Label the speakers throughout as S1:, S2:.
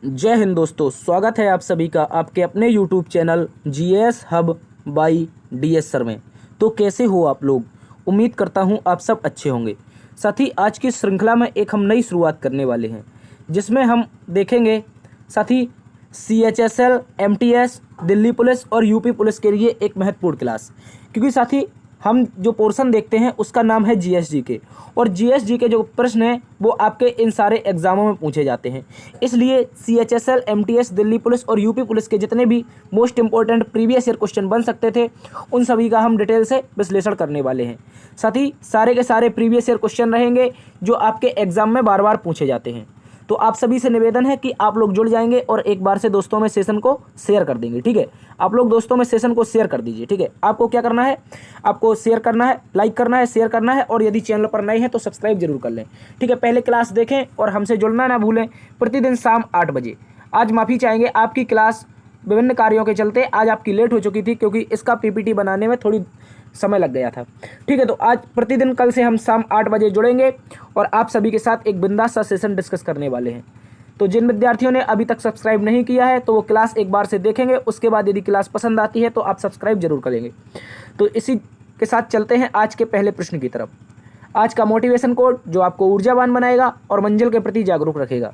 S1: जय हिंद दोस्तों, स्वागत है आप सभी का आपके अपने YouTube channel GS hub by DS sir में। तो कैसे हो आप लोग? उम्मीद करता हूं आप सब अच्छे होंगे। साथ ही आज की श्रृंखला में एक हम नई शुरुआत करने वाले हैं, जिसमें हम देखेंगे साथ ही CHSL, MTS, दिल्ली पुलिस और यूपी पुलिस के लिए एक महत्वपूर्ण क्लास। क्योंकि साथ ही हम जो पोर्शन देखते हैं उसका नाम है GSG के, और GSG के जो प्रश्न हैं वो आपके इन सारे एग्जामों में पूछे जाते हैं। इसलिए CHSL, MTS, दिल्ली पुलिस और यूपी पुलिस के जितने भी most important previous year question बन सकते थे उन सभी का हम डिटेल से विश्लेषण करने वाले हैं। साथ ही सारे के सारे प्रीवियस ईयर क्वेश्चन रहेंगे जो आपके एग्जाम में बार बार पूछे जाते हैं। तो आप सभी से निवेदन है कि आप लोग जुड़ जाएंगे और एक बार से दोस्तों में सेशन को शेयर कर देंगे। ठीक है, आप लोग दोस्तों में सेशन को शेयर कर दीजिए। ठीक है, आपको क्या करना है, आपको शेयर करना है, लाइक करना है, शेयर करना है, और यदि चैनल पर नए हैं तो सब्सक्राइब जरूर कर लें। ठीक है, पहले क्लास देखें और हमसे जुड़ना ना भूलें। प्रतिदिन शाम 8 बजे। आज माफ़ी चाहेंगे, आपकी क्लास विभिन्न कार्यों के चलते आज आपकी लेट हो चुकी थी, क्योंकि इसका PPT बनाने में थोड़ी समय लग गया था। ठीक है, तो आज प्रतिदिन कल से हम शाम 8 बजे जुड़ेंगे और आप सभी के साथ एक बिंदास सा सेशन डिस्कस करने वाले हैं। तो जिन विद्यार्थियों ने अभी तक सब्सक्राइब नहीं किया है तो वो क्लास एक बार से देखेंगे, उसके बाद यदि क्लास पसंद आती है तो आप सब्सक्राइब जरूर करेंगे। तो इसी के साथ चलते हैं आज के पहले प्रश्न की तरफ। आज का मोटिवेशन कोड जो आपको ऊर्जावान बनाएगा और मंजिल के प्रति जागरूक रखेगा।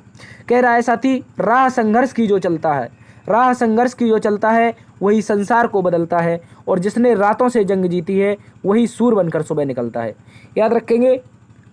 S1: कह रहा है साथी, राह संघर्ष की जो चलता है, राह संघर्ष की जो चलता है वही संसार को बदलता है, और जिसने रातों से जंग जीती है वही सूर बनकर सुबह निकलता है। याद रखेंगे,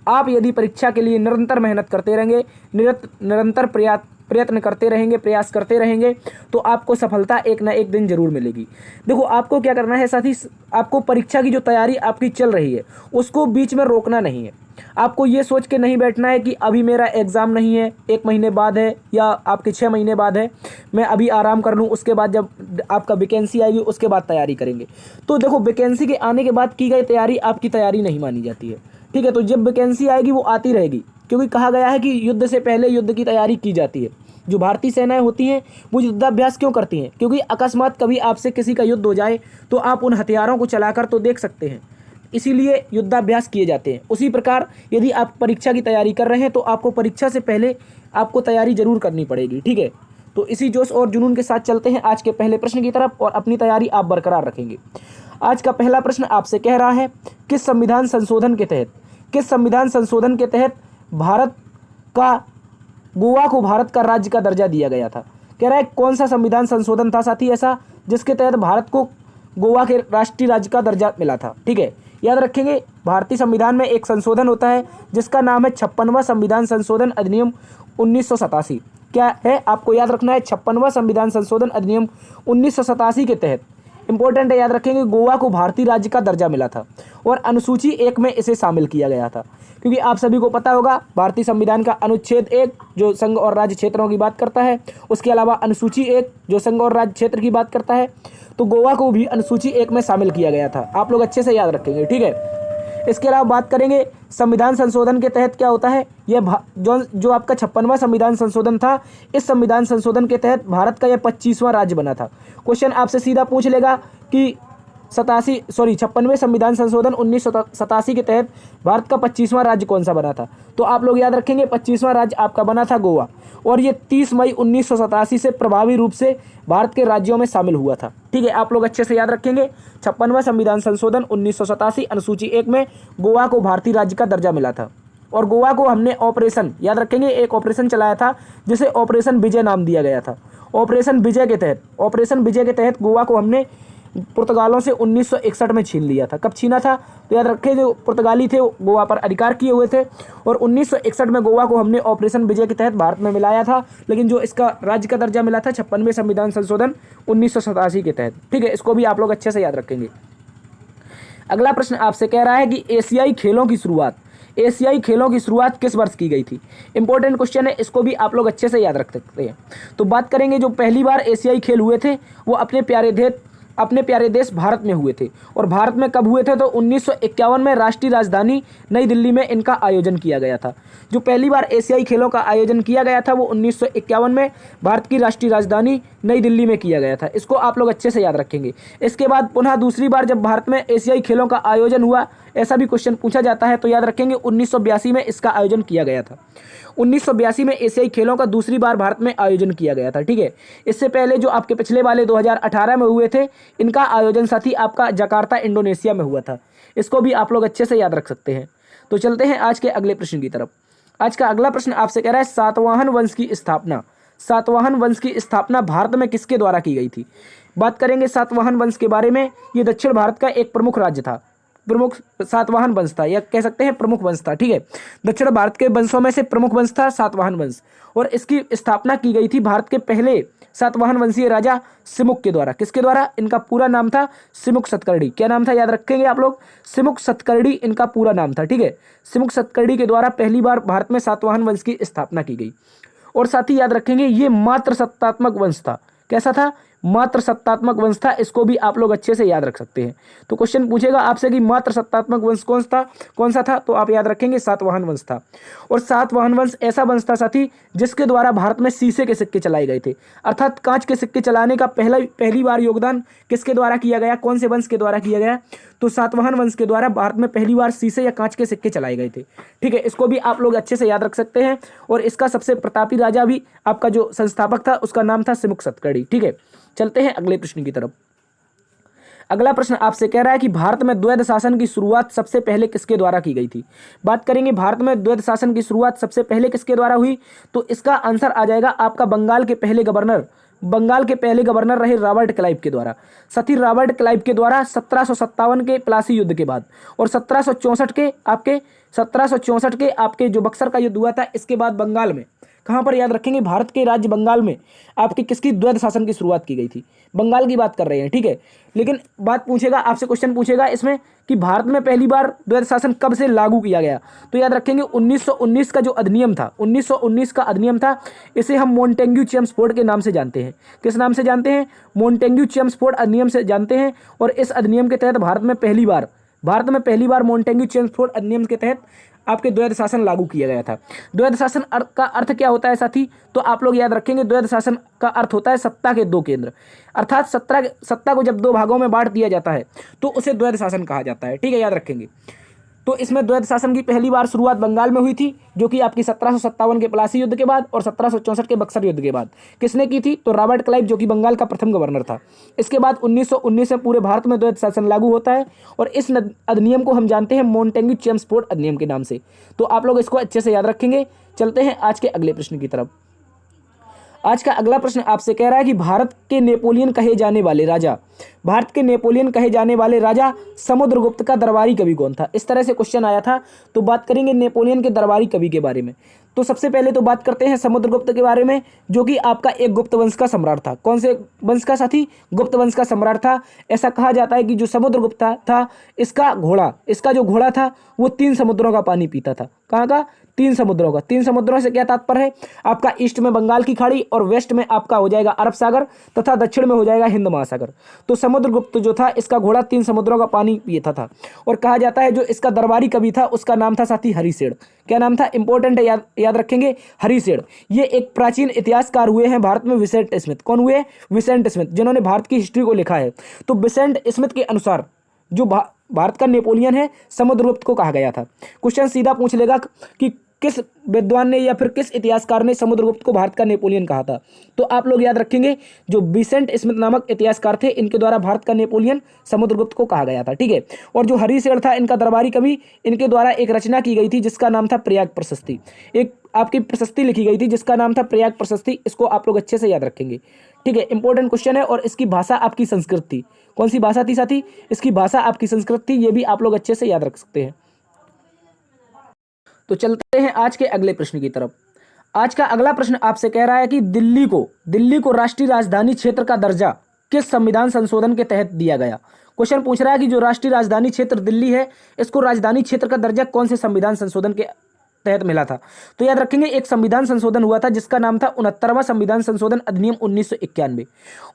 S1: आप यदि परीक्षा के लिए निरंतर मेहनत करते रहेंगे, निरंतर प्रयत्न करते रहेंगे, प्रयास करते रहेंगे, तो आपको सफलता एक ना एक दिन जरूर मिलेगी। देखो, आपको क्या करना है साथी, आपको परीक्षा की जो तैयारी आपकी चल रही है उसको बीच में रोकना नहीं है। आपको ये सोच के नहीं बैठना है कि अभी मेरा एग्ज़ाम नहीं है, 1 महीने बाद है या आपके 6 महीने बाद है, मैं अभी आराम कर लूँ, उसके बाद जब आपका वैकेंसी आएगी उसके बाद तैयारी करेंगे। तो देखो, वैकेंसी के आने के बाद की गई तैयारी आपकी तैयारी नहीं मानी जाती है। ठीक है, तो जब वैकेंसी आएगी वो आती रहेगी, क्योंकि कहा गया है कि युद्ध से पहले युद्ध की तैयारी की जाती है। जो भारतीय सेनाएं होती हैं वो युद्धाभ्यास क्यों करती हैं? क्योंकि अकस्मात कभी आपसे किसी का युद्ध हो जाए तो आप उन हथियारों को चलाकर तो देख सकते हैं, इसीलिए युद्धाभ्यास किए जाते हैं। उसी प्रकार यदि आप परीक्षा की तैयारी कर रहे हैं तो आपको परीक्षा से पहले आपको तैयारी जरूर करनी पड़ेगी। ठीक है, तो इसी जोश और जुनून के साथ चलते हैं आज के पहले प्रश्न की तरफ, और अपनी तैयारी आप बरकरार रखेंगे। आज का पहला प्रश्न आपसे कह रहा है, किस संविधान संशोधन के तहत भारत का गोवा को भारत का राज्य का दर्जा दिया गया था? कह रहा है कौन सा संविधान संशोधन था साथी ऐसा जिसके तहत भारत को गोवा के राष्ट्रीय राज्य का दर्जा मिला था? ठीक है, याद रखेंगे, भारतीय संविधान में एक संशोधन होता है जिसका नाम है 56वां संविधान संशोधन अधिनियम 1987। क्या है आपको याद रखना है, 56वां संविधान संशोधन अधिनियम 1987 के तहत इंपॉर्टेंट है, याद रखेंगे, गोवा को भारतीय राज्य का दर्जा मिला था और अनुसूची 1 में इसे शामिल किया गया था। क्योंकि आप सभी को पता होगा, भारतीय संविधान का अनुच्छेद 1 जो संघ और राज्य क्षेत्रों की बात करता है, उसके अलावा अनुसूची 1 जो संघ और राज्य क्षेत्र की बात करता है, तो गोवा को भी अनुसूची 1 में शामिल किया गया था। आप लोग अच्छे से याद रखेंगे। ठीक है, इसके अलावा बात करेंगे संविधान संशोधन के तहत क्या होता है। यह जो आपका 56वां संविधान संशोधन था, इस संविधान संशोधन के तहत भारत का यह 25वां राज्य बना था। क्वेश्चन आपसे सीधा पूछ लेगा कि 56वें संविधान संशोधन 1987 के तहत भारत का 25वां राज्य कौन सा बना था? तो आप लोग याद रखेंगे, 25वां राज्य आपका बना था गोवा, और ये 30 मई 1987 से प्रभावी रूप से भारत के राज्यों में शामिल हुआ था। ठीक है, आप लोग अच्छे से याद रखेंगे, 56वां संविधान संशोधन 1987 अनुसूची 1 में गोवा को भारतीय राज्य का दर्जा मिला था। और गोवा को हमने ऑपरेशन, याद रखेंगे, एक ऑपरेशन चलाया था जिसे ऑपरेशन विजय नाम दिया गया था। ऑपरेशन विजय के तहत गोवा को हमने पुर्तगालों से 1961 में छीन लिया था। कब छीना था? तो याद रखें, जो पुर्तगाली थे वो गोवा पर अधिकार किए हुए थे, और 1961 में गोवा को हमने ऑपरेशन विजय के तहत भारत में मिलाया था। लेकिन जो इसका राज्य का दर्जा मिला था 56वें संविधान संशोधन 1987 के तहत। ठीक है, इसको भी आप लोग अच्छे से याद रखेंगे। अगला प्रश्न आपसे कह रहा है कि एशियाई खेलों की शुरुआत किस वर्ष की गई थी? इंपॉर्टेंट क्वेश्चन है, इसको भी आप लोग अच्छे से याद रख सकते हैं। तो बात करेंगे, जो पहली बार एशियाई खेल हुए थे वो अपने प्यारे देश भारत में हुए थे। और भारत में कब हुए थे? तो 1951 में राष्ट्रीय राजधानी नई दिल्ली में इनका आयोजन किया गया था। जो पहली बार एशियाई खेलों का आयोजन किया गया था वो 1951 में भारत की राष्ट्रीय राजधानी नई दिल्ली में किया गया था। इसको आप लोग अच्छे से याद रखेंगे। इसके बाद पुनः दूसरी बार जब भारत में एशियाई खेलों का आयोजन हुआ, ऐसा भी क्वेश्चन पूछा जाता है, तो याद रखेंगे 1982 में इसका आयोजन किया गया था। 1982 में एशियाई खेलों का दूसरी बार भारत में आयोजन किया गया था। ठीक है, इससे पहले जो आपके पिछले वाले 2018 में हुए थे, इनका आयोजन साथी आपका जकार्ता इंडोनेशिया में हुआ था। इसको भी आप लोग अच्छे से याद रख सकते हैं। तो चलते हैं आज के अगले प्रश्न की तरफ। आज का अगला प्रश्न आपसे कह रहा है सातवाहन वंश की स्थापना। सातवाहन वंश की स्थापना भारत में किसके द्वारा की गई थी? बात करेंगे सातवाहन वंश के बारे में। ये दक्षिण भारत का एक प्रमुख राज्य था, प्रमुख सातवाहन वंश था, या कह सकते हैं प्रमुख वंश था। ठीक है, दक्षिण भारत के वंशों में से प्रमुख वंश था सातवाहन वंश, और इसकी स्थापना की गई थी भारत के पहले सातवाहन वंशीय राजा सिमुक के द्वारा। किसके द्वारा? इनका पूरा नाम था सिमुक सतकर्णी। क्या नाम था, याद रखेंगे आप लोग? सिमुक सतकर्णी इनका पूरा नाम था। ठीक है, सिमुक सतकर्णी के द्वारा पहली बार भारत में सातवाहन वंश की स्थापना की गई। और साथ ही याद रखेंगे ये मात्र सत्तात्मक वंश था। कैसा था? मात्र सत्तात्मक वंश था। इसको भी आप लोग अच्छे से याद रख सकते हैं। तो क्वेश्चन पूछेगा आपसे कि मात्र सत्तात्मक वंश कौन सा था, तो आप याद रखेंगे सातवाहन वंश था। और सातवाहन वंश ऐसा वंश था साथी जिसके द्वारा भारत में शीशे के सिक्के चलाए गए थे, अर्थात कांच के सिक्के चलाने का पहली बार योगदान किसके द्वारा किया गया? कौन से वंश के द्वारा किया गया? तो सातवाहन वंश के द्वारा भारत में पहली बार शीशे या कांच के सिक्के चलाए गए थे। ठीक है, इसको भी आप लोग अच्छे से याद रख सकते हैं। और इसका सबसे प्रतापी राजा भी आपका जो संस्थापक था उसका नाम था सिमुक सतकर्णी। ठीक है, चलते हैं अगले प्रश्न की तरफ। अगला प्रश्न आपसे कह रहा है कि भारत में द्वैध शासन की शुरुआत सबसे पहले किसके द्वारा की गई थी? बात करेंगे भारत में द्वैध शासन की शुरुआत सबसे पहले किसके द्वारा हुई, तो इसका आंसर आ जाएगा आपका बंगाल के पहले गवर्नर रहे रॉबर्ट क्लाइव के द्वारा। सती रॉबर्ट क्लाइव के द्वारा 1757 के प्लासी युद्ध के बाद और 1764 के आपके जो बक्सर का युद्ध हुआ था, इसके बाद बंगाल में, कहाँ पर याद रखेंगे? भारत के राज्य बंगाल में आपकी किसकी द्वैध शासन की शुरुआत की गई थी? बंगाल की बात कर रहे हैं। ठीक है, लेकिन बात पूछेगा आपसे, क्वेश्चन पूछेगा इसमें कि भारत में पहली बार द्वैध शासन कब से लागू किया गया, तो याद रखेंगे 1919 का जो अधिनियम था, 1919 का अधिनियम था, इसे हम मोंटेग्यू चेम्सफोर्ड के नाम से जानते हैं। किस नाम से जानते हैं? मोंटेग्यू चेम्सफोर्ड अधिनियम से जानते हैं। और इस अधिनियम के तहत भारत में पहली बार मोंटेग्यू चेम्सफोर्ड अधिनियम के तहत आपके द्वैध शासन लागू किया गया था। द्वैध शासन का अर्थ क्या होता है साथी? तो आप लोग याद रखेंगे द्वैध शासन का अर्थ होता है सत्ता के दो केंद्र, अर्थात सत्ता को जब दो भागों में बांट दिया जाता है तो उसे द्वैध शासन कहा जाता है। ठीक है, याद रखेंगे। तो इसमें द्वैध शासन की पहली बार शुरुआत बंगाल में हुई थी, जो कि आपकी 1757 के प्लासी युद्ध के बाद और 1764 के बक्सर युद्ध के बाद। किसने की थी? तो रॉबर्ट क्लाइव, जो कि बंगाल का प्रथम गवर्नर था। इसके बाद 1919 में पूरे भारत में द्वैध शासन लागू होता है और इस अधिनियम को हम जानते हैं मोंटेग्यू चेम्सफोर्ड अधिनियम के नाम से। तो आप लोग इसको अच्छे से याद रखेंगे। चलते हैं आज के अगले प्रश्न की तरफ। आज का अगला प्रश्न आपसे कह रहा है कि भारत के नेपोलियन कहे जाने वाले राजा समुद्रगुप्त का दरबारी कवि कौन था? इस तरह से क्वेश्चन आया था। तो बात करेंगे नेपोलियन के दरबारी कवि के बारे में। तो सबसे पहले तो बात करते हैं समुद्रगुप्त के बारे में, जो कि आपका एक गुप्त वंश का सम्राट था। कौन से वंश का साथी? गुप्त वंश का सम्राट था। ऐसा कहा जाता है कि जो समुद्रगुप्त था, इसका जो घोड़ा था वो 3 समुद्रों का पानी पीता था। कहाँ का? 3 समुद्रों का। 3 समुद्रों से क्या तात्पर्य है? आपका ईस्ट में बंगाल की खाड़ी और वेस्ट में आपका हो जाएगा अरब सागर तथा दक्षिण में हो जाएगा हिंद महासागर। तो समुद्रगुप्त जो था, इसका घोड़ा 3 समुद्रों का पानी पीता था। और कहा जाता है जो इसका दरबारी कवि था उसका नाम था साथी हरिसेन। क्या नाम था? इंपॉर्टेंट है, याद रखेंगे, हरिसेन। ये एक प्राचीन इतिहासकार हुए हैं भारत में, विसेंट स्मिथ। कौन हुए? विसेंट स्मिथ, जिन्होंने भारत की हिस्ट्री को लिखा है। तो विसेंट स्मिथ के अनुसार जो भारत का नेपोलियन है, समुद्रगुप्त को कहा गया था। क्वेश्चन सीधा पूछ लेगा कि किस विद्वान ने या फिर किस इतिहासकार ने समुद्रगुप्त को भारत का नेपोलियन कहा था? तो आप लोग याद रखेंगे जो विसेंट स्मिथ नामक इतिहासकार थे, इनके द्वारा भारत का नेपोलियन समुद्रगुप्त को कहा गया था। ठीक है, और जो हरिसेन था, इनका दरबारी कवि, इनके द्वारा एक रचना की गई थी जिसका नाम था प्रयाग प्रशस्ति। एक आपकी प्रशस्ति लिखी गई थी जिसका नाम था प्रयाग प्रशस्ति। इसको आप लोग अच्छे से याद रखेंगे। ठीक है, इंपॉर्टेंट क्वेश्चन है। और इसकी भाषा आपकी संस्कृत थी। कौन सी भाषा थी साथी? इसकी भाषा आपकी संस्कृत थी। ये भी आप लोग अच्छे से याद रख सकते हैं। तो चलते हैं आज के अगले प्रश्न की तरफ। आज का अगला प्रश्न आपसे कह रहा है कि दिल्ली को राष्ट्रीय राजधानी क्षेत्र का दर्जा किस संविधान संशोधन के तहत दिया गया? क्वेश्चन पूछ रहा है कि जो राष्ट्रीय राजधानी क्षेत्र दिल्ली है, इसको राजधानी क्षेत्र का दर्जा कौन से संविधान संशोधन के तहत मिला था? तो याद रखेंगे एक संविधान संशोधन हुआ था जिसका नाम था 69वां संविधान संशोधन अधिनियम 1991।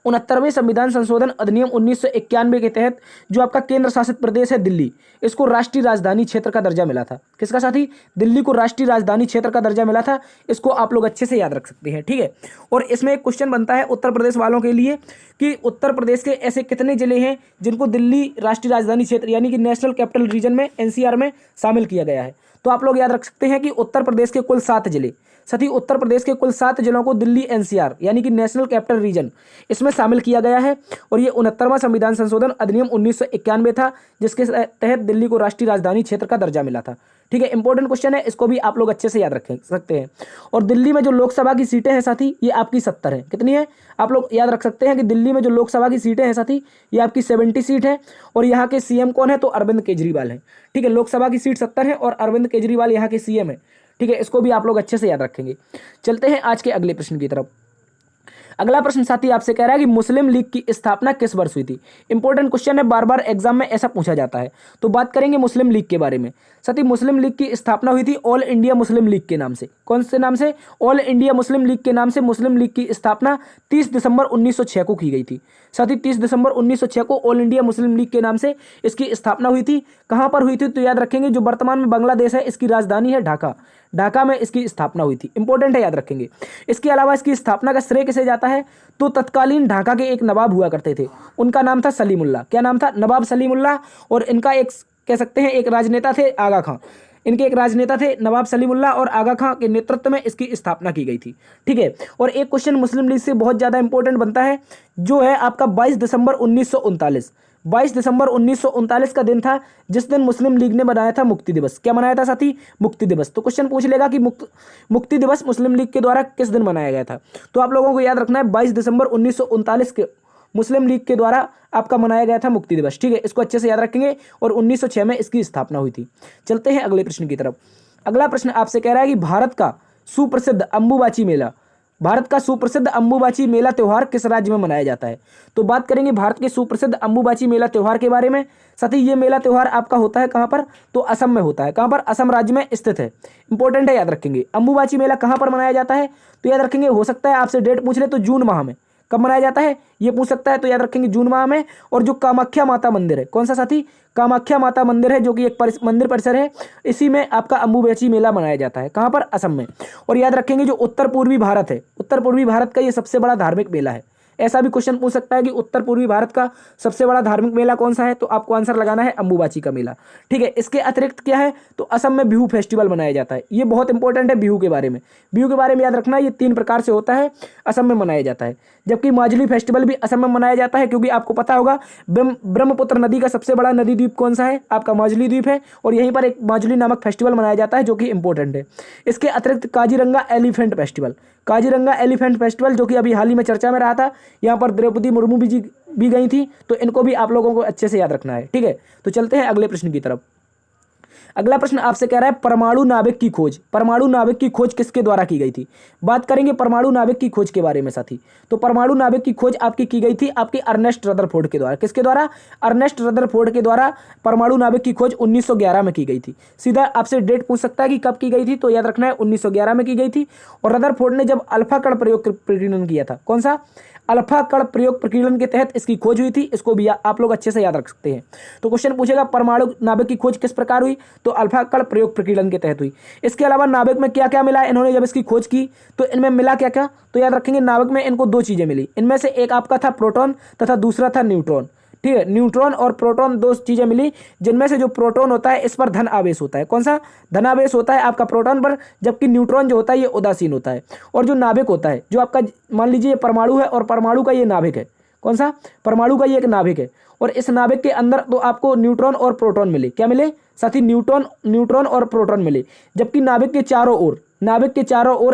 S1: 69वें संविधान संशोधन अधिनियम 1991 के तहत जो आपका केंद्र शासित प्रदेश है दिल्ली, इसको राष्ट्रीय राजधानी क्षेत्र का दर्जा मिला था। किसका साथी? दिल्ली को राष्ट्रीय राजधानी क्षेत्र का दर्जा मिला था। इसको आप लोग अच्छे से याद रख सकते हैं। ठीक है, और इसमें एक क्वेश्चन बनता है उत्तर प्रदेश वालों के लिए कि उत्तर प्रदेश के ऐसे कितने जिले हैं जिनको दिल्ली राष्ट्रीय राजधानी क्षेत्र यानी कि नेशनल कैपिटल रीजन में, NCR में शामिल किया गया है? तो आप लोग याद रख सकते हैं कि उत्तर प्रदेश के कुल 7 जिले, साथ ही उत्तर प्रदेश के कुल 7 जिलों को दिल्ली एनसीआर यानी कि नेशनल कैपिटल रीजन इसमें शामिल किया गया है। और ये 69वां संविधान संशोधन अधिनियम 1991 था, जिसके तहत दिल्ली को राष्ट्रीय राजधानी क्षेत्र का दर्जा मिला था। ठीक है, इंपॉर्टेंट क्वेश्चन है, इसको भी आप लोग अच्छे से याद रख सकते हैं। और दिल्ली में जो लोकसभा की सीटें हैं साथी, ये आपकी 70 है। कितनी है आप लोग याद रख सकते हैं कि दिल्ली में जो लोकसभा की सीटें हैं साथी, ये आपकी 70 सीट है। और यहाँ के सीएम कौन है? तो अरविंद केजरीवाल है। ठीक है, लोकसभा की सीट 70 है और अरविंद केजरीवाल यहाँ के सीएम है। ठीक है, इसको भी आप लोग अच्छे से याद रखेंगे। चलते हैं आज के अगले प्रश्न की तरफ। अगला प्रश्न साथी आपसे कह रहा है कि मुस्लिम लीग की स्थापना किस वर्ष हुई थी? इंपॉर्टेंट क्वेश्चन है, बार बार एग्जाम में ऐसा पूछा जाता है। तो बात करेंगे मुस्लिम लीग के बारे में। साथी मुस्लिम लीग की स्थापना हुई थी ऑल इंडिया मुस्लिम लीग के नाम से। कौन से नाम से? ऑल इंडिया मुस्लिम लीग के नाम से मुस्लिम लीग की स्थापना 30 दिसंबर 1906 को की गई थी। साथी 30 दिसंबर 1906 को ऑल इंडिया मुस्लिम लीग के नाम से इसकी स्थापना हुई थी। कहाँ पर हुई थी? तो याद रखेंगे, जो वर्तमान में बांग्लादेश है इसकी राजधानी है ढाका। ढाका में इसकी स्थापना हुई थी। इंपॉर्टेंट है, याद रखेंगे। इसके अलावा इसकी स्थापना का श्रेय किसे जाता है? तो तत्कालीन ढाका के एक नवाब हुआ करते थे, उनका नाम था सलीमुल्लाह। क्या नाम था? नवाब सलीमुल्लाह। और इनका एक कह सकते हैं एक राजनेता थे आगा खां। इनके एक राजनेता थे नवाब सलीमुल्लाह और आगा खां के नेतृत्व में इसकी स्थापना की गई थी। ठीक है, और एक क्वेश्चन मुस्लिम लीग से बहुत ज़्यादा इंपॉर्टेंट बनता है, जो है आपका 22 दिसंबर 1939। 22 दिसंबर 1939 का दिन था जिस दिन मुस्लिम लीग ने बनाया था मुक्ति दिवस। क्या मनाया था साथी? मुक्ति दिवस। तो क्वेश्चन पूछ लेगा कि मुक्ति दिवस मुस्लिम लीग के द्वारा किस दिन मनाया गया था? तो आप लोगों को याद रखना है 22 दिसंबर 1939 के मुस्लिम लीग के द्वारा आपका मनाया गया था मुक्ति दिवस। ठीक है, इसको अच्छे से याद रखेंगे। और 1906 में इसकी स्थापना हुई थी। चलते हैं अगले प्रश्न की तरफ। अगला प्रश्न आपसे कह रहा है कि भारत का सुप्रसिद्ध अंबुबाची मेला त्योहार किस राज्य में मनाया जाता है? तो बात करेंगे भारत के सुप्रसिद्ध अंबुबाची मेला त्योहार के बारे में। साथ ही ये मेला त्योहार आपका होता है कहाँ पर? तो असम में होता है। कहाँ पर? असम राज्य में स्थित है। इंपॉर्टेंट है, याद रखेंगे। अंबुबाची मेला कहाँ पर मनाया जाता है? तो याद रखेंगे, हो सकता है आपसे डेट पूछ ले तो जून माह में। कब मनाया जाता है ये पूछ सकता है, तो याद रखेंगे जून माह में। और जो कामाख्या माता मंदिर है, कौन सा साथी? कामाख्या माता मंदिर है, जो कि एक मंदिर परिसर है, इसी में आपका अंबुबाची मेला मनाया जाता है। कहाँ पर? असम में। और याद रखेंगे, जो उत्तर पूर्वी भारत है, उत्तर पूर्वी भारत का ये सबसे बड़ा धार्मिक मेला है। ऐसा भी क्वेश्चन पूछ सकता है कि उत्तर पूर्वी भारत का सबसे बड़ा धार्मिक मेला कौन सा है? तो आपको आंसर लगाना है अंबुबाची का मेला। ठीक है, इसके अतिरिक्त क्या है? तो असम में बिहू फेस्टिवल मनाया जाता है। ये बहुत इंपॉर्टेंट है बिहू के बारे में। बिहू के बारे में याद रखना है, ये 3 प्रकार से होता है, असम में मनाया जाता है। जबकि माजुली फेस्टिवल भी असम में मनाया जाता है, क्योंकि आपको पता होगा ब्रह्मपुत्र नदी का सबसे बड़ा नदी द्वीप कौन सा है? आपका माजुली द्वीप है। और यहीं पर एक माजुली नामक फेस्टिवल मनाया जाता है, जो कि इंपॉर्टेंट है। इसके अतिरिक्त काजीरंगा एलिफेंट फेस्टिवल, जो कि अभी हाल ही में चर्चा में रहा था, यहाँ पर द्रौपदी मुर्मू भी गई थी। तो इनको भी आप लोगों को अच्छे से याद रखना है। ठीक है, तो चलते हैं अगले प्रश्न की तरफ। अगला प्रश्न आपसे कह रहा है परमाणु नाभिक की खोज। परमाणु नाभिक की खोज किसके द्वारा की गई थी? बात करेंगे परमाणु नाभिक की खोज के बारे में साथी। तो परमाणु नाभिक की खोज आपकी की गई थी आपकी अर्नेस्ट रदरफोर्ड के द्वारा। किसके द्वारा? अर्नेस्ट रदरफोर्ड के द्वारा परमाणु नाभिक की खोज 1911 में की गई थी। सीधा आपसे डेट पूछ सकता है कि कब की गई थी, तो याद रखना है 1911 में की गई थी। और रदरफोर्ड ने जब अल्फा कण प्रयोग प्रकीर्णन किया था, कौन सा? अल्फा कण प्रयोग प्रकीर्णन के तहत इसकी खोज हुई थी। इसको भी आप लोग अच्छे से याद रख सकते हैं। तो क्वेश्चन पूछेगा परमाणु नाभिक की खोज किस प्रकार हुई? तो अल्फा कण प्रयोग प्रकीर्णन के तहत हुई। इसके अलावा नाभिक में क्या क्या मिला इन्होंने जब इसकी खोज की? तो इनमें मिला क्या क्या? तो याद रखेंगे, नाभिक में इनको 2 चीजें मिली। इनमें से एक आपका था प्रोटॉन तथा दूसरा था न्यूट्रॉन। ठीक है, न्यूट्रॉन और प्रोटॉन 2 चीजें मिली, जिनमें से जो प्रोटॉन होता है इस पर धन आवेश होता है। कौन सा? धन आवेश होता है आपका प्रोटॉन पर, जबकि न्यूट्रॉन जो होता है ये उदासीन होता है। और जो नाभिक होता है, जो आपका मान लीजिए ये परमाणु है और परमाणु का ये नाभिक है। कौन सा? परमाणु का ये एक नाभिक है। और इस नाभिक के अंदर तो आपको न्यूट्रॉन और प्रोटॉन मिले। क्या मिले साथी? न्यूट्रॉन और प्रोटॉन मिले। जबकि नाभिक के चारों ओर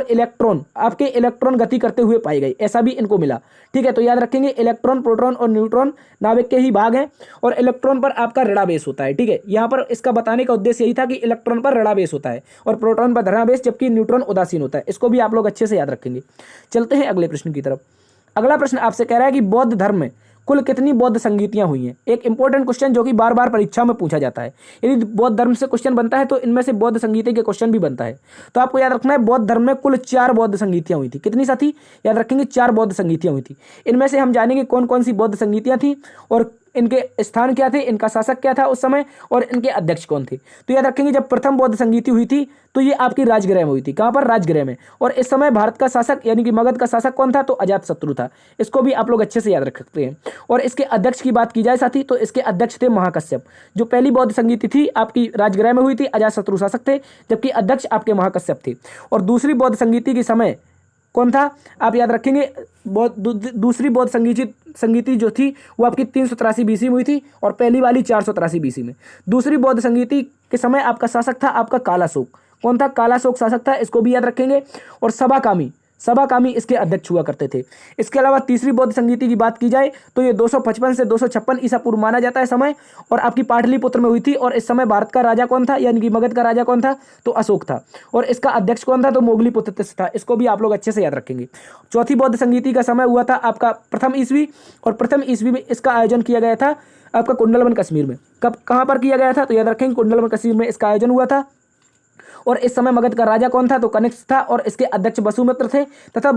S1: इलेक्ट्रॉन गति करते हुए पाए गए, ऐसा भी इनको मिला। ठीक है, तो याद रखेंगे इलेक्ट्रॉन, प्रोटॉन और न्यूट्रॉन नाभिक के ही भाग हैं। और इलेक्ट्रॉन पर आपका ऋणावेश होता है। ठीक है, यहाँ पर इसका बताने का उद्देश्य यही था कि इलेक्ट्रॉन पर ऋणावेश होता है और प्रोटॉन पर धनावेश, जबकि न्यूट्रॉन उदासीन होता है। इसको भी आप लोग अच्छे से याद रखेंगे। चलते हैं अगले प्रश्न की तरफ। अगला प्रश्न आपसे कह रहा है कि बौद्ध धर्म में कुल कितनी बौद्ध संगीतियां हुई हैं? एक इंपॉर्टेंट क्वेश्चन जो कि बार बार परीक्षा में पूछा जाता है। यदि बौद्ध धर्म से क्वेश्चन बनता है तो इनमें से बौद्ध संगीति के क्वेश्चन भी बनता है। तो आपको याद रखना है बौद्ध धर्म में कुल 4 बौद्ध संगीतियां हुई थी। कितनी साथी? याद रखेंगे 4 बौद्ध संगीतियां हुई थी। इनमें से हम जानेंगे कौन कौन सी बौद्ध संगीतियां थी और इनके स्थान क्या थे, इनका शासक क्या था उस समय, और इनके अध्यक्ष कौन थे। तो याद रखेंगे जब प्रथम बौद्ध संगीति हुई थी तो ये आपकी राजगृह में हुई थी। कहाँ पर? राजगृह में। और इस समय भारत का शासक यानी कि मगध का शासक कौन था? तो अजातशत्रु था। इसको भी आप लोग अच्छे से याद रख सकते हैं। और इसके अध्यक्ष की बात की जाए साथी तो इसके अध्यक्ष थे महाकश्यप। जो पहली बौद्ध संगीति थी आपकी राजगृह में हुई थी, अजातशत्रु शासक थे, जबकि अध्यक्ष आपके महाकश्यप थे। और दूसरी बौद्ध संगीति के समय कौन था? आप याद रखेंगे दूसरी बौद्ध संगीति जो थी वो आपकी 383 बीसी में हुई थी और पहली वाली 483 बीसी में। दूसरी बौद्ध संगीति के समय आपका शासक था आपका कालाशोक। कौन था? कालाशोक शासक था, इसको भी याद रखेंगे। और सभाकामी इसके अध्यक्ष हुआ करते थे। इसके अलावा तीसरी बौद्ध संगीति की बात की जाए तो ये 255 से 256 ईसा पूर्व माना जाता है समय, और आपकी पाटलिपुत्र में हुई थी। और इस समय भारत का राजा कौन था यानी कि मगध का राजा कौन था? तो अशोक था। और इसका अध्यक्ष कौन था? तो मोगलीपुत्र था। इसको भी आप लोग अच्छे से याद रखेंगे। चौथी बौद्ध संगीति का समय हुआ था आपका प्रथम ईस्वी, और प्रथम ईस्वी में इसका आयोजन किया गया था आपका कुंडलवन कश्मीर में। कहाँ पर किया गया था? तो याद रखेंगे कुंडलवन कश्मीर में इसका आयोजन हुआ था। और इस समय मगध का राजा कौन था? तो कनिष्क था, और इसके अध्यक्ष वसुमित्र थे। तथा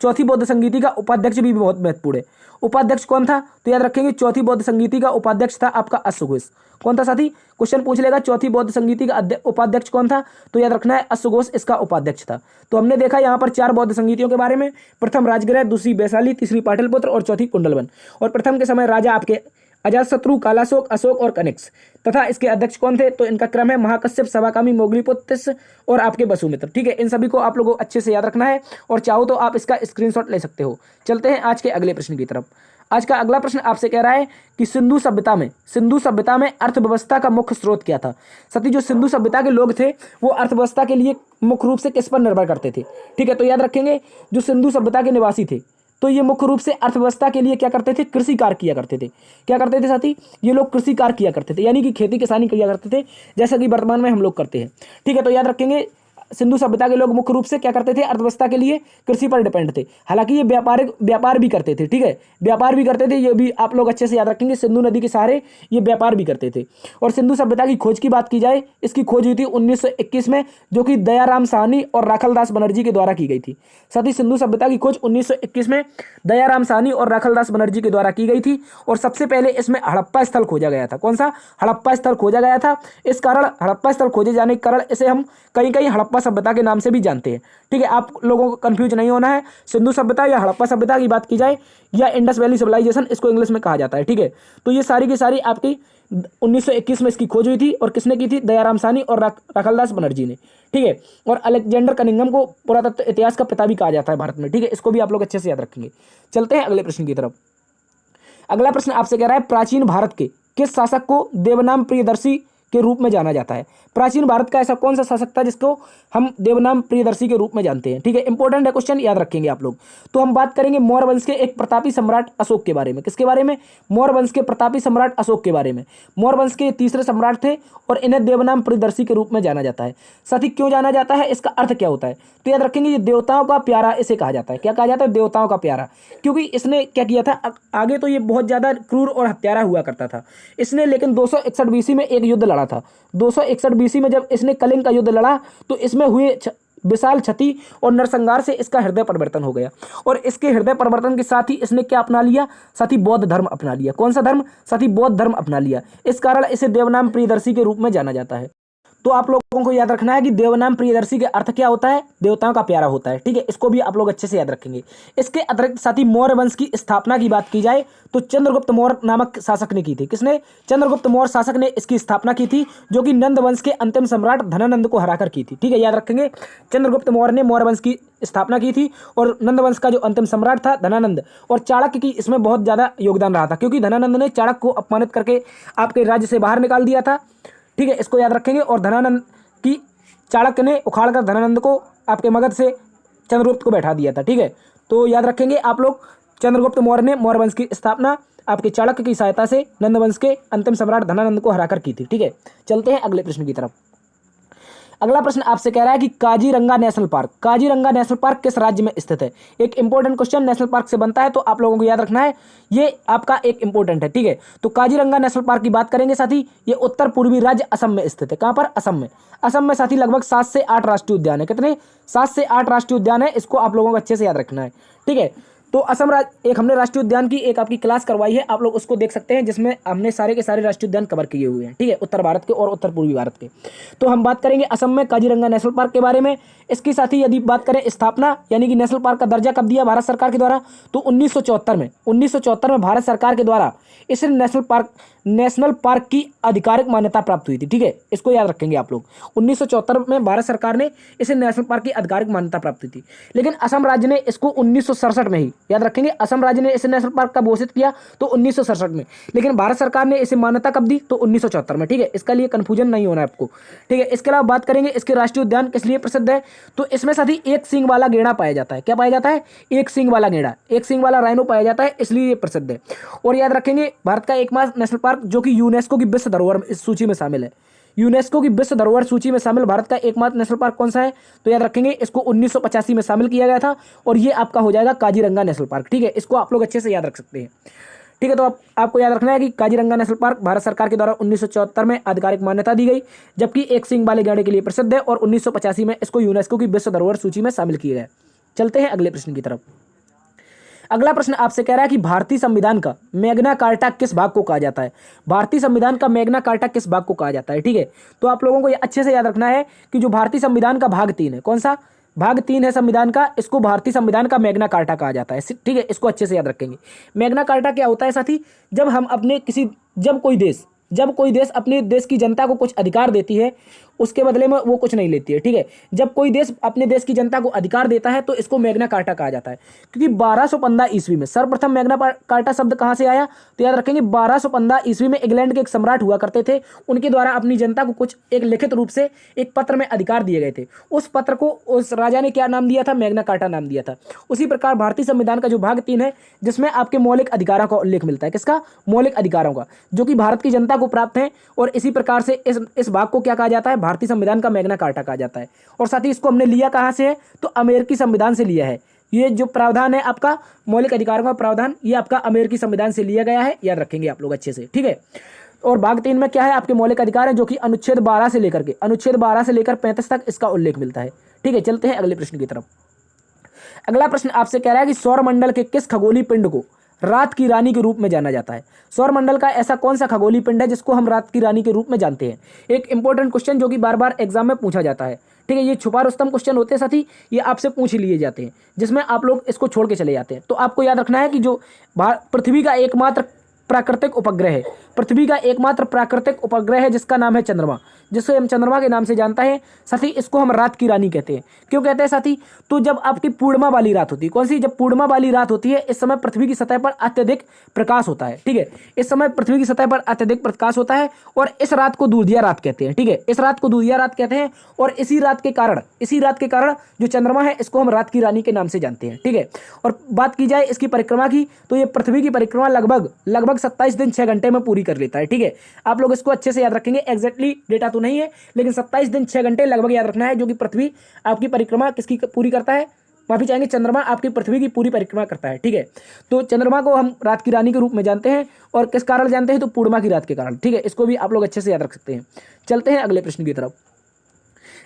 S1: चौथी बौद्ध संगीति का उपाध्यक्ष भी बहुत महत्वपूर्ण है। उपाध्यक्ष कौन था? तो याद रखेंगे चौथी बौद्ध संगीति का उपाध्यक्ष था आपका अश्वघोष। कौन था साथी? क्वेश्चन पूछ लेगा चौथी बौद्ध संगीति का उपाध्यक्ष कौन था? तो याद रखना है अश्वघोष इसका उपाध्यक्ष था। तो हमने देखा यहाँ पर 4 बौद्ध संगीतियों के बारे में। प्रथम राजगृह, दूसरी वैशाली, तीसरी पाटलिपुत्र और चौथी कुंडलवन। और प्रथम के समय राजा आपके अजातशत्रु, कालाशोक, अशोक और कनिष्क। तथा इसके अध्यक्ष कौन थे? तो इनका क्रम है महाकश्यप, सभाकामी, मोगलीपुत्र और आपके वसुमित्र। ठीक है, इन सभी को आप लोगों को अच्छे से याद रखना है, और चाहो तो आप इसका स्क्रीनशॉट ले सकते हो। चलते हैं आज के अगले प्रश्न की तरफ। आज का अगला प्रश्न आपसे कह रहा है कि सिंधु सभ्यता में अर्थव्यवस्था का मुख्य स्रोत क्या था। सती जो सिंधु सभ्यता के लोग थे वो अर्थव्यवस्था के लिए मुख्य रूप से किस पर निर्भर करते थे? ठीक है, तो याद रखेंगे जो सिंधु सभ्यता के निवासी थे तो ये मुख्य रूप से अर्थव्यवस्था के लिए क्या करते थे? कृषि कार्य किया करते थे। क्या करते थे साथी? ये लोग कृषि कार्य किया करते थे, यानी कि खेती किसानी किया करते थे, जैसा कि वर्तमान में हम लोग करते हैं। ठीक है, तो याद रखेंगे सिंधु सभ्यता के लोग मुख्य रूप से क्या करते थे? अर्थव्यवस्था के लिए कृषि पर डिपेंड थे। हालांकि ये व्यापार भी करते थे। ठीक है, व्यापार भी करते थे, ये भी आप लोग अच्छे से याद रखेंगे। सिंधु नदी के सहारे ये व्यापार भी करते थे। और सिंधु सभ्यता की खोज की बात की जाए, इसकी खोज हुई थी 1921 में, जो कि दयाराम साहनी और राखलदास बनर्जी के द्वारा की गई थी। साथ ही सिंधु सभ्यता की खोज 1921 में दयाराम साहनी और राखलदास बनर्जी के द्वारा की गई थी। और सबसे पहले इसमें हड़प्पा स्थल खोजा गया था। कौन सा? हड़प्पा स्थल खोजा गया था। इस कारण हड़प्पा स्थल खोजे जाने के कारण इसे हम कहीं हड़प्पा सभ्यता के नाम से भी जानते हैं। ठीक है, आप लोगों को कंफ्यूज नहीं होना है। सिंधु सभ्यता या हड़प्पा सभ्यता की बात की जाए या इंडस वैली सिविलाइजेशन, इसको इंग्लिश में कहा जाता है। ठीक है, तो ये सारी की सारी आपकी 1921 में इसकी खोज हुई थी। और किसने की थी? दयाराम साहनी और राखलदास बनर्जी ने। ठीक है, और अलेक्जेंडर कनिंघम को पुरातत्व इतिहास का पिता भी कहा जाता है भारत में। ठीक है, इसको भी आप लोग अच्छे से याद रखेंगे। चलते हैं अगले प्रश्न की तरफ। अगला प्रश्न आपसे कह रहा है प्राचीन भारत के किस शासक को देवनाम प्रियदर्शी के रूप में जाना जाता है? प्राचीन भारत का ऐसा कौन सा शासक था जिसको हम देवनाम प्रियदर्शी के रूप में जानते हैं? ठीक है, इंपॉर्टेंट है क्वेश्चन, याद रखेंगे आप लोग। तो हम बात करेंगे मौर्य वंश के एक प्रतापी सम्राट अशोक के बारे में। किसके बारे में? मौर्य वंश के प्रतापी सम्राट अशोक के बारे में। मौर्य वंश के तीसरे सम्राट थे और इन्हें देवनाम प्रियदर्शी के रूप में जाना जाता है। साथ ही क्यों जाना जाता है, इसका अर्थ क्या होता है? तो याद रखेंगे ये देवताओं का प्यारा इसे कहा जाता है। क्या कहा जाता है? देवताओं का प्यारा। क्योंकि इसने क्या किया था, आगे तो ये बहुत ज्यादा क्रूर और हत्यारा हुआ करता था इसने, लेकिन 261 बीसी में एक युद्ध लड़ा था। 261 बीसी में जब इसने कलिंग का युद्ध लड़ा तो इसमें हुए विशाल क्षति और नरसंहार से इसका हृदय परिवर्तन हो गया। और इसके हृदय परिवर्तन के साथ ही इसने क्या अपना लिया? साथ ही बौद्ध धर्म अपना लिया। कौन सा धर्म? साथ ही बौद्ध धर्म अपना लिया। इस कारण इसे देवनाम प्रियदर्शी के रूप में जाना जाता है। तो आप लोगों को याद रखना है कि देवनाम प्रियदर्शी के अर्थ क्या होता है? देवताओं का प्यारा होता है। ठीक है, इसको भी आप लोग अच्छे से याद रखेंगे। इसके अतिरिक्त साथ ही मौर्य वंश की स्थापना की बात की जाए तो चंद्रगुप्त मौर्य नामक शासक ने की थी। किसने? चंद्रगुप्त मौर्य शासक ने इसकी स्थापना की थी, जो कि नंद वंश के अंतिम सम्राट धनानंद को हराकर की थी। ठीक है, याद रखेंगे चंद्रगुप्त मौर्य ने मौर्य वंश की स्थापना की थी और नंद वंश का जो अंतिम सम्राट था धनानंद, और चाणक्य की इसमें बहुत ज्यादा योगदान रहा था, क्योंकि धनानंद ने चाणक्य को अपमानित करके आपके राज्य से बाहर निकाल दिया था। ठीक है, इसको याद रखेंगे। और धनानंद की चाणक्य ने उखाड़कर धनानंद को आपके मगध से चंद्रगुप्त को बैठा दिया था। ठीक है, तो याद रखेंगे आप लोग चंद्रगुप्त मौर्य ने मौर्य वंश की स्थापना आपके चाणक्य की सहायता से नंद वंश के अंतिम सम्राट धनानंद को हराकर की थी। ठीक है, चलते हैं अगले प्रश्न की तरफ। अगला प्रश्न आपसे कह रहा है कि काजीरंगा नेशनल पार्क किस राज्य में स्थित है? एक इंपॉर्टेंट क्वेश्चन नेशनल पार्क से बनता है, तो आप लोगों को याद रखना है, ये आपका एक इंपॉर्टेंट है। ठीक है, तो काजीरंगा नेशनल पार्क की बात करेंगे साथी, ये उत्तर पूर्वी राज्य असम में स्थित है। कहां पर? असम में। असम में साथी लगभग 7 से 8 राष्ट्रीय उद्यान है। कितने? 7 से 8 राष्ट्रीय उद्यान है। इसको आप लोगों को अच्छे से याद रखना है। ठीक है, तो असम एक हमने राष्ट्रीय उद्यान की एक आपकी क्लास करवाई है, आप लोग उसको देख सकते हैं, जिसमें हमने सारे के सारे राष्ट्रीय उद्यान कवर किए हुए हैं, ठीक है, उत्तर भारत के और उत्तर पूर्वी भारत के। तो हम बात करेंगे असम में काजीरंगा नेशनल पार्क के बारे में। इसके साथ ही यदि बात करें स्थापना यानी कि नेशनल पार्क का दर्जा कब दिया भारत सरकार के द्वारा, तो 1974 में भारत सरकार के द्वारा इस नेशनल पार्क की आधिकारिक मान्यता प्राप्त हुई थी, ठीक है, इसको याद रखेंगे आप लोग। 1974 में भारत सरकार ने इसे नेशनल पार्क की आधिकारिक मान्यता प्राप्त हुई थी, लेकिन असम राज्य ने इसको 1967 में ही, याद रखेंगे, असम राज्य ने इसे नेशनल पार्क कब घोषित किया, तो 1967 में, लेकिन भारत सरकार ने इसे मान्यता कब दी, तो 1974 में, ठीक है, इसका लिए कंफ्यूजन नहीं होना है आपको, ठीक है। इसके अलावा बात करेंगे इसके राष्ट्रीय उद्यान किस लिए प्रसिद्ध है, तो इसमें साथी एक सींग वाला गेंडा पाया जाता है। क्या पाया जाता है, एक सींग वाला गेंडा, एक सींग वाला राइनो पाया जाता है, इसलिए ये प्रसिद्ध है। और याद रखेंगे भारत का एकमात्र नेशनल पार्क जो कि यूनेस्को की विश्व धरोहर सूची में शामिल है, यूनेस्को की विश्व धरोहर सूची में शामिल भारत का एकमात्र नेशनल पार्क कौन सा है, तो याद रखेंगे इसको 1985 में शामिल किया गया था, और ये आपका हो जाएगा काजीरंगा नेशनल पार्क, ठीक है, इसको आप लोग अच्छे से याद रख सकते हैं, ठीक है। तो आपको याद रखना है कि काजीरंगा नेशनल पार्क भारत सरकार के द्वारा 1974 में आधिकारिक मान्यता दी गई, जबकि एक सींग वाले गेंडे के लिए प्रसिद्ध है, और 1985 में इसको यूनेस्को की विश्व धरोहर सूची में शामिल किया गया। चलते हैं अगले प्रश्न की तरफ। अगला प्रश्न आपसे कह रहा है कि भारतीय संविधान का मैग्ना कार्टा किस भाग को कहा जाता है। भारतीय संविधान का मैग्ना कार्टा किस भाग को कहा जाता है, ठीक है। तो आप लोगों को ये अच्छे से याद रखना है कि जो भारतीय संविधान का भाग 3 है, कौन सा भाग 3 है संविधान का, इसको भारतीय संविधान का मैग्ना कार्टा कहा जाता है, ठीक है, इसको अच्छे से याद रखेंगे। मैग्ना कार्टा क्या होता है साथी, जब कोई देश अपने देश की जनता को कुछ अधिकार देती है, उसके बदले में वो कुछ नहीं लेती है, ठीक है। जब कोई देश अपने देश की जनता को अधिकार देता है तो इसको मैग्ना कार्टा कहा जाता है। क्योंकि 1215 ईस्वी में सर्वप्रथम मैग्ना कार्टा शब्द कहाँ से आया, तो याद रखेंगे 1215 ईस्वी में इंग्लैंड के एक सम्राट हुआ करते थे, उनके द्वारा अपनी जनता को कुछ एक लिखित रूप से एक पत्र में अधिकार दिए गए थे। उस पत्र को उस राजा ने क्या नाम दिया था, मैग्ना कार्टा नाम दिया था। उसी प्रकार भारतीय संविधान का जो भाग 3 है, जिसमें आपके मौलिक अधिकारों का उल्लेख मिलता है, किसका, मौलिक अधिकारों का, जो कि भारत की जनता को प्राप्त है, और इसी प्रकार से इस भाग को क्या कहा जाता है, भारतीय संविधान का मैग्ना कार्टा कहा जाता है। और साथ ही इसको हमने लिया कहां से है, तो अमेरिकी संविधान से लिया है। ये जो प्रावधान है आपका मौलिक अधिकारों का प्रावधान, ये आपका अमेरिकी संविधान से लिया गया है, याद रखेंगे आप लोग अच्छे से, ठीक है। और भाग 3 में क्या है, आपके मौलिक अधिकार है, जो कि अनुच्छेद 12 से लेकर 35 तक इसका उल्लेख मिलता है, ठीक है। चलते हैं अगले प्रश्न की तरफ। अगला प्रश्न आपसे कह रहा है कि सौरमंडल के किस खगोलीय पिंड को रात की रानी के रूप में जाना जाता है। सौरमंडल का ऐसा कौन सा खगोलीय पिंड है जिसको हम रात की रानी के रूप में जानते हैं। एक इंपॉर्टेंट क्वेश्चन जो कि बार बार एग्जाम में पूछा जाता है, ठीक है। ये छुपा रुस्तम क्वेश्चन होते हैं साथी, ये आपसे पूछ लिए जाते हैं, जिसमें आप लोग इसको छोड़ के चले जाते हैं। तो आपको याद रखना है कि जो पृथ्वी का एकमात्र प्राकृतिक उपग्रह है, पृथ्वी का एकमात्र प्राकृतिक उपग्रह है, जिसका नाम है चंद्रमा, जिसे हम चंद्रमा के नाम से जानता है साथी। इसको हम रात की रानी कहते हैं। क्यों कहते हैं साथी, तो जब आपकी पूर्णिमा वाली रात होती है, कौन सी, जब पूर्णिमा वाली रात होती है, इस समय पृथ्वी की सतह पर अत्यधिक प्रकाश होता है, ठीक है। इस समय पृथ्वी की सतह पर अत्यधिक प्रकाश होता है, और इस रात को दूधिया रात कहते हैं, ठीक है, इस रात को दूधिया रात कहते हैं। और इसी रात के कारण जो चंद्रमा है, इसको हम रात की रानी के नाम से जानते हैं, ठीक है। और बात की जाए इसकी परिक्रमा की, तो ये पृथ्वी की परिक्रमा लगभग 27 दिन 6 घंटे में पूरी कर लेता है, ठीक है। आप लोग इसको अच्छे से याद रखेंगे, एग्जैक्टली डेटा तो नहीं है, लेकिन 27 दिन 6 घंटे लगभग याद रखना है, जो कि पृथ्वी आपकी परिक्रमा किसकी पूरी करता है, माफी चाहेंगे, चंद्रमा आपकी पृथ्वी की पूरी परिक्रमा करता है, ठीक है। तो चंद्रमा को हम रात की रानी के रूप में जानते हैं, और किस कारण जानते हैं, तो पूर्णिमा की रात के कारण, ठीक है। इसको भी आप लोग अच्छे से याद रख सकते हैं। चलते हैं अगले प्रश्न की तरफ।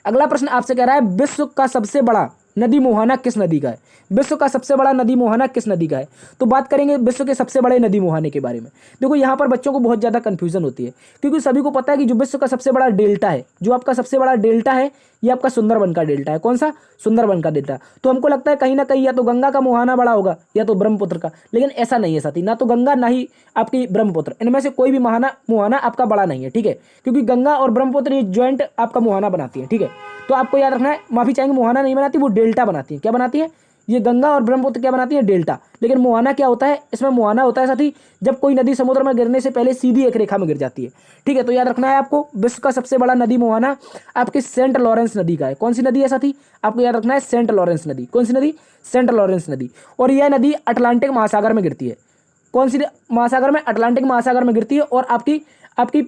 S1: अगला प्रश्न आपसे कह रहा है, विश्व का सबसे बड़ा नदी मुहाना किस नदी का है। विश्व का सबसे बड़ा नदी मुहाना किस नदी का है। तो बात करेंगे विश्व के सबसे बड़े नदी मुहाने के बारे में। देखो यहाँ पर बच्चों को बहुत ज़्यादा कन्फ्यूजन होती है, क्योंकि सभी को पता है कि जो विश्व का सबसे बड़ा डेल्टा है, जो आपका सबसे बड़ा डेल्टा है, ये आपका सुंदरबन का डेल्टा है। कौन सा, सुंदरबन का डेल्टा। तो हमको लगता है कहीं ना कहीं या तो गंगा का मुहाना बड़ा होगा, या तो ब्रह्मपुत्र का, लेकिन ऐसा नहीं है साथी, ना तो गंगा ना ही आपकी ब्रह्मपुत्र, इनमें से कोई भी मुहाना आपका बड़ा नहीं है, ठीक है। क्योंकि गंगा और ब्रह्मपुत्र ये ज्वाइंट आपका मुहाना बनाती है, ठीक है। तो आपको याद रखना है, माफी चाहेंगे, मुहाना नहीं बनाती, वो डेल्टा बनाती है। क्या बनाती है, ये गंगा और ब्रह्मपुत्र क्या बनाती है, डेल्टा। लेकिन मुहाना क्या होता है, इसमें मुहाना होता है साथी जब कोई नदी समुद्र में गिरने से पहले सीधी एक रेखा में गिर जाती है, ठीक है। तो याद रखना है आपको, विश्व का सबसे बड़ा नदी मुहाना आपकी सेंट लॉरेंस नदी का है। कौन सी नदी है साथी, आपको याद रखना है, सेंट लॉरेंस नदी। कौन सी नदी, सेंट लॉरेंस नदी। और यह नदी अटलांटिक महासागर में गिरती है। कौन सी महासागर में, अटलांटिक महासागर में गिरती है। और आपकी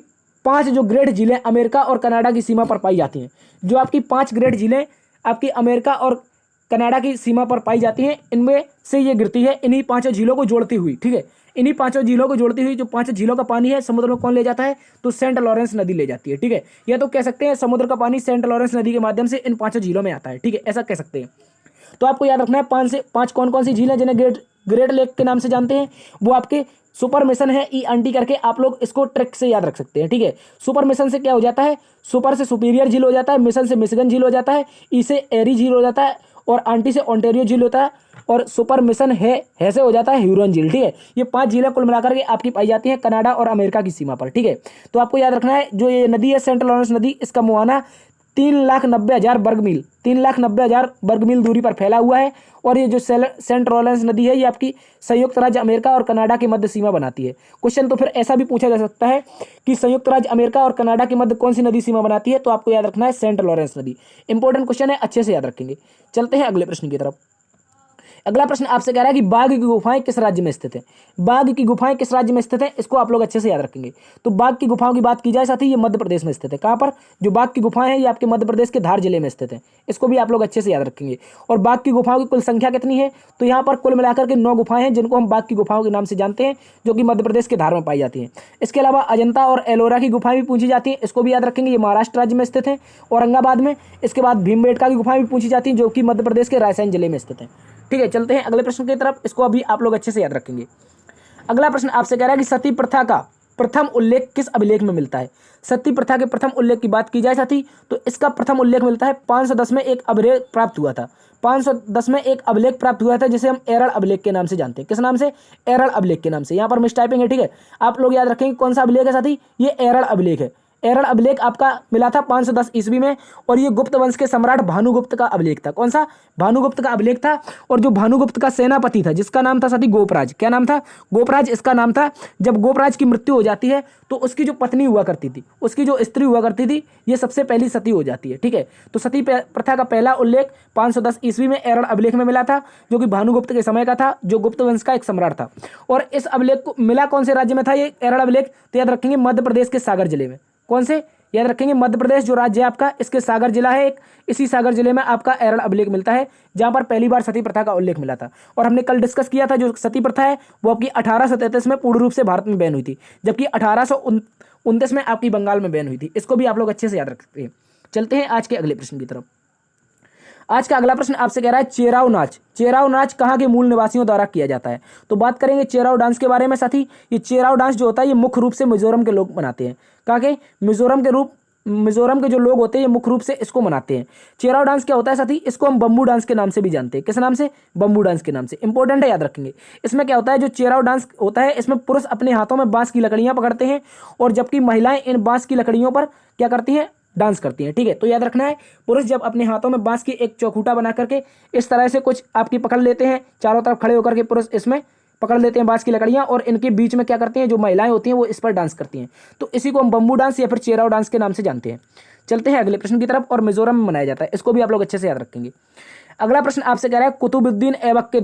S1: 5 जो ग्रेट झीलें अमेरिका और कनाडा की सीमा पर पाई जाती हैं, जो आपकी 5 ग्रेट झीलें आपकी अमेरिका और कनाडा की सीमा पर पाई जाती हैं, इनमें से ये गिरती है, इन्हीं 5 झीलों को जोड़ती हुई, ठीक है। इन्हीं 5 झीलों को जोड़ती हुई जो 5 झीलों का पानी है समुद्र में कौन ले जाता है, तो सेंट लॉरेंस नदी ले जाती है, ठीक है। या तो कह सकते हैं समुद्र का पानी सेंट लॉरेंस नदी के माध्यम से इन 5 झीलों में आता है, ठीक है, ऐसा कह सकते हैं। तो आपको याद रखना है 5 कौन कौन सी झीलें जिन्हें ग्रेट लेक के नाम से जानते हैं, वो आपके सुपर मिशन है ENT करके, आप लोग इसको ट्रिक से याद रख सकते हैं। ठीक है, सुपर मिशन से क्या हो जाता है, सुपर से सुपीरियर झील हो जाता है, मिशन से मिशिगन झील हो जाता है, ई से एरी झील हो जाता है, और आंटी से ओंटारियो झील होता है, और सुपर मिशन है से हो जाता है ह्यूरन झील। ठीक है, ये 5 झीलें कुल मिलाकर के आपकी पाई जाती हैं कनाडा और अमेरिका की सीमा पर। ठीक है, तो आपको याद रखना है जो ये नदी है सेंट लॉरेंस नदी, इसका मुहाना 3,90,000 वर्ग मील 3,90,000 वर्ग मील दूरी पर फैला हुआ है। और ये जो सेंट लॉरेंस नदी है ये आपकी संयुक्त राज्य अमेरिका और कनाडा के मध्य सीमा बनाती है। क्वेश्चन तो फिर ऐसा भी पूछा जा सकता है कि संयुक्त राज्य अमेरिका और कनाडा के मध्य कौन सी नदी सीमा बनाती है, तो आपको याद रखना है सेंट लॉरेंस नदी। इंपॉर्टेंट क्वेश्चन है, अच्छे से याद रखेंगे। चलते हैं अगले प्रश्न की तरफ। अगला प्रश्न आपसे कह रहा है कि बाघ की गुफाएं किस राज्य में स्थित है। बाघ की गुफाएं किस राज्य में स्थित है, इसको आप लोग अच्छे से याद रखेंगे। तो बाघ की गुफाओं की बात की जाए साथी, ये मध्य प्रदेश में स्थित है। कहां पर जो बाघ की गुफाएं हैं ये आपके मध्य प्रदेश के धार जिले में स्थित है, इसको भी आप लोग अच्छे से याद रखेंगे। और बाघ की गुफाओं की कुल संख्या कितनी है, तो यहाँ पर कुल मिलाकर के 9 गुफाएं हैं जिनको हम बाघ की गुफाओं के नाम से जानते हैं, जो कि मध्य प्रदेश के धार में पाई जाती हैं। इसके अलावा अजंता और एलोरा की गुफाएं भी पूछी जाती हैं, इसको भी याद रखेंगे, ये महाराष्ट्र राज्य में स्थित है औरंगाबाद में। इसके बाद भीमबेटका की गुफाएं भी पूछी जाती हैं, जो कि मध्य प्रदेश के रायसेन जिले में स्थित है। ठीक है, चलते हैं अगले प्रश्न की तरफ, इसको अभी आप लोग अच्छे से याद रखेंगे। अगला प्रश्न आपसे कह रहा है कि सती प्रथा का प्रथम उल्लेख किस अभिलेख में मिलता है। सती प्रथा के प्रथम उल्लेख की बात की जाए साथी, तो इसका प्रथम उल्लेख मिलता है 510 में एक अभिलेख प्राप्त हुआ था। 510 में एक अभिलेख प्राप्त हुआ था जिसे हम एरल अभिलेख के नाम से जानते हैं। किस नाम से, एरल अभिलेख के नाम से। यहाँ पर मिस टाइपिंग है, ठीक है, आप लोग याद रखेंगे कौन सा अभिलेख है साथी, ये एरल अभिलेख है। एरल अभिलेख आपका मिला था 510 ईस्वी में, और ये गुप्त वंश के सम्राट भानुगुप्त का अभिलेख था। कौन सा, भानुगुप्त का अभिलेख था। और जो भानुगुप्त का सेनापति था जिसका नाम था साथी गोपराज, क्या नाम था, गोपराज इसका नाम था। जब गोपराज की मृत्यु हो जाती है तो उसकी जो पत्नी हुआ करती थी, उसकी जो स्त्री हुआ करती थी, ये सबसे पहली सती हो जाती है। ठीक है, तो सती प्रथा का पहला उल्लेख 510 ईस्वी में एरल अभिलेख में मिला था, जो कि भानुगुप्त के समय का था, जो गुप्त वंश का एक सम्राट था। और इस अभिलेख को मिला कौन से राज्य में था ये एरल अभिलेख, तो याद रखेंगे मध्य प्रदेश के सागर जिले में। कौन से, याद रखेंगे मध्य प्रदेश जो राज्य है आपका, इसके सागर जिला है एक, इसी सागर जिले में आपका एरल अभिलेख मिलता है, जहां पर पहली बार सती प्रथा का उल्लेख मिला था। और हमने कल डिस्कस किया था जो सती प्रथा है वो आपकी 1833 में पूर्ण रूप से भारत में बैन हुई थी, जबकि 1829 में आपकी बंगाल में बैन हुई थी। इसको भी आप लोग अच्छे से याद रख सकते हैं। चलते हैं आज के अगले प्रश्न की तरफ। आज का अगला प्रश्न आपसे कह रहा है चेराव नाच। चेराव नाच कहाँ के मूल निवासियों द्वारा किया जाता है, तो बात करेंगे चेराव डांस के बारे में साथी। ये चेराव डांस जो होता है ये मुख्य रूप से मिजोरम के लोग बनाते हैं। कहाँ के, मिजोरम के जो लोग होते हैं ये मुख्य रूप से इसको मनाते हैं। चेराव डांस क्या होता है साथी, इसको हम बम्बू डांस के नाम से भी जानते हैं। किस नाम से, बम्बू डांस के नाम से। इंपॉर्टेंट है, याद रखेंगे। इसमें क्या होता है, जो चेराव डांस होता है इसमें पुरुष अपने हाथों में बांस की लकड़ियां पकड़ते हैं, और जबकि महिलाएं इन बांस की लकड़ियों पर क्या करती हैं, डांस करती हैं। ठीक है, तो याद रखना है, पुरुष जब अपने हाथों में बांस की एक चौखूटा बना करके इस तरह से कुछ आपकी पकड़ लेते हैं, चारों तरफ खड़े होकर के पुरुष इसमें पकड़ लेते हैं बांस की लकड़ियां, और इनके बीच में क्या करते हैं, जो महिलाएं होती हैं वो इस पर डांस करती हैं। तो इसी को हम बम्बू डांस या फिर चेराव डांस के नाम से जानते हैं। चलते हैं अगले प्रश्न की तरफ। और मिजोरम में मनाया जाता है, इसको भी आप लोग अच्छे से याद रखेंगे। अगला प्रश्न आपसे कह रहा है कुतुबुद्दीन ऐबक के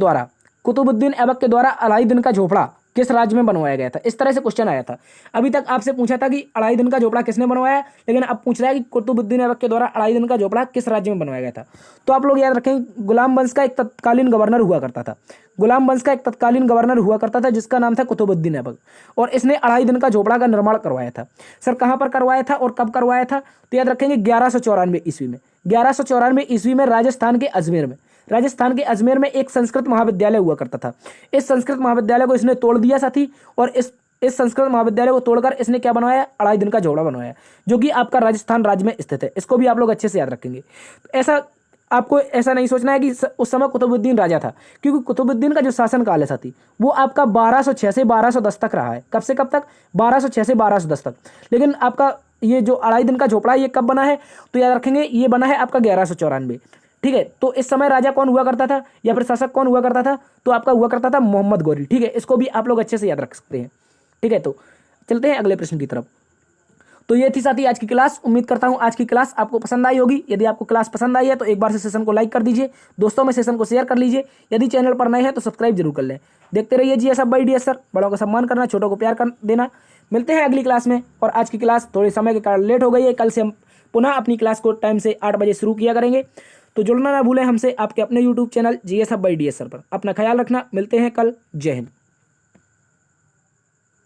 S1: द्वारा अलाउद्दीन का झोपड़ा किस राज्य में बनवाया गया था। इस तरह से क्वेश्चन आया था। अभी तक आपसे पूछा था कि अलाउद्दीन का झोपड़ा किसने बनवाया, लेकिन अब पूछ रहा है कि कुतुबुद्दीन ऐबक के द्वारा अलाउद्दीन का झोपड़ा किस राज्य में बनवाया गया था। तो आप लोग याद रखें गुलाम वंश का एक तत्कालीन गवर्नर हुआ करता था। गुलाम वंश का एक तत्कालीन गवर्नर हुआ करता था जिसका नाम था कुतुबुद्दीन ऐबक, और इसने अलाउद्दीन का झोपड़ा का निर्माण करवाया था। सर कहाँ पर करवाया था और कब करवाया था, तो याद रखेंगे 1194 ईस्वी में। 1194 ईस्वी में राजस्थान के अजमेर में एक संस्कृत महाविद्यालय हुआ करता था। इस संस्कृत महाविद्यालय को इसने तोड़ दिया साथी, और इस संस्कृत महाविद्यालय को तोड़कर इसने क्या बनवाया, अलाउद्दीन का झोपड़ा बनवाया, जो कि आपका राजस्थान राज्य में स्थित है। इसको भी आप लोग अच्छे से याद रखेंगे। ऐसा आपको ऐसा नहीं सोचना है कि उस समय कुतुबुद्दीन राजा था, क्योंकि कुतुबुद्दीन का जो शासनकाल है साथी वो आपका 1206 से 1210 तक रहा है। कब से कब तक, 1206 से 1210 तक। लेकिन आपका ये जो अलाउद्दीन का झोपड़ा ये कब बना है, तो याद रखेंगे ये बना है आपका 1194। ठीक है, तो इस समय राजा कौन हुआ करता था या फिर शासक कौन हुआ करता था, तो आपका हुआ करता था मोहम्मद गौरी। ठीक है, इसको भी आप लोग अच्छे से याद रख सकते हैं। ठीक है, तो चलते हैं अगले प्रश्न की तरफ। तो ये थी साथी आज की क्लास। उम्मीद करता हूँ आज की क्लास आपको पसंद आई होगी। यदि आपको क्लास पसंद आई है तो एक बार से सेशन को लाइक कर दीजिए, दोस्तों में सेशन को शेयर कर लीजिए। यदि चैनल पर नए हैं तो सब्सक्राइब जरूर कर लें। देखते रहिए GS hub by DS sir. बड़ों का सम्मान करना, छोटों को प्यार कर देना। मिलते हैं अगली क्लास में। और आज की क्लास थोड़े समय के कारण लेट हो गई है, कल से हम पुनः अपनी क्लास को टाइम से 8 बजे शुरू किया करेंगे। तो जुड़ना ना भूलें हमसे आपके अपने YouTube channel GS hub by DS sir पर। अपना ख्याल रखना, मिलते हैं कल। जय हिंद।